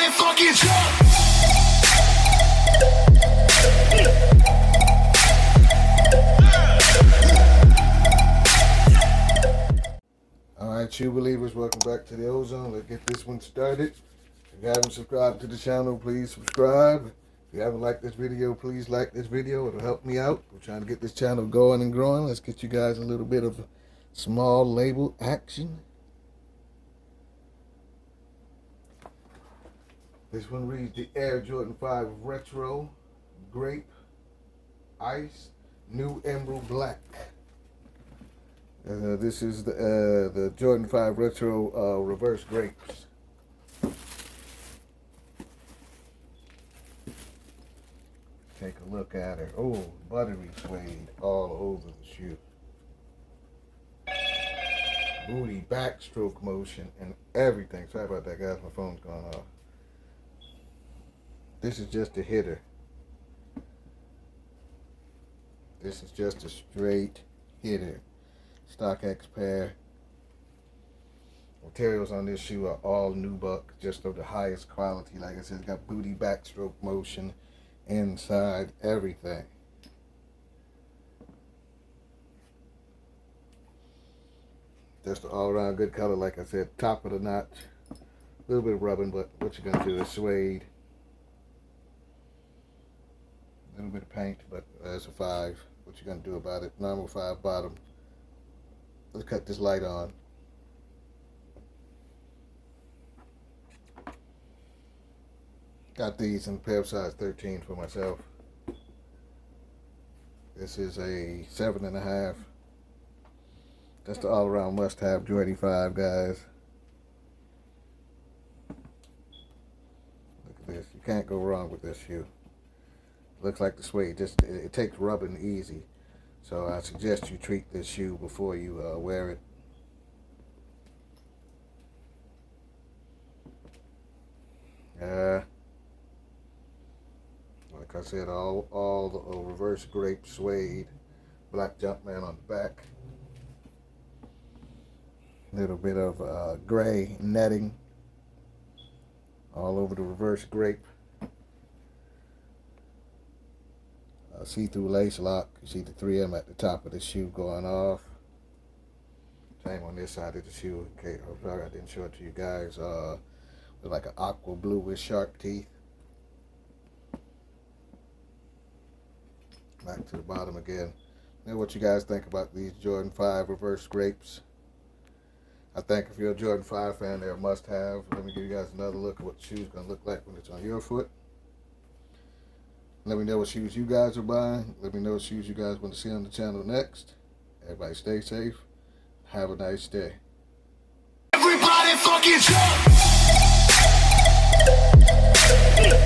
Everybody fucking jump! Alright, shoe believers, welcome back to the Ozone. Let's get this one started. If you haven't subscribed to the channel, please subscribe. If you haven't liked this video, please like this video. It'll help me out. We're trying to get this channel going and growing. Let's get you guys a little bit of small label action. This one reads the Air Jordan 5 Retro Grape Ice New Emerald Black. This is the Jordan 5 Retro Reverse Grapes. Take a look at her. Oh, buttery suede all over the shoe. Booty backstroke motion and everything. Sorry about that, guys. My phone's going off. This is just a hitter. This is just a straight hitter. StockX pair. Materials on this shoe are all nubuck, just of the highest quality. Like I said, it's got booty backstroke motion inside, everything. Just an all-around good color. Like I said, top of the notch. A little bit of rubbing, but what you're gonna do is suede. A little bit of paint, but that's a 5. What you gonna do about it? Normal 5 bottom. Let's cut this light on. Got these in pair of size 13 for myself. This is a 7.5. That's the all-around must-have Jordy 5, guys. Look at this. You can't go wrong with this shoe. Looks like the suede. Just it takes rubbing easy. So I suggest you treat this shoe before you wear it. Like I said, all the reverse grape suede, black Jumpman on the back. Little bit of gray netting all over the reverse grape. See-through lace lock. You see the 3M at the top of the shoe going off. Same on this side of the shoe. Okay, I'm sorry I didn't show it to you guys. With like an aqua blue with sharp teeth. Back to the bottom again. Now, what you guys think about these Jordan 5 reverse grapes? I think if you're a Jordan 5 fan, they're a must-have. Let me give you guys another look at what the shoe's gonna look like when it's on your foot. Let me know what shoes you guys are buying. Let me know what shoes you guys want to see on the channel next. Everybody stay safe. Have a nice day. Everybody fucking jump!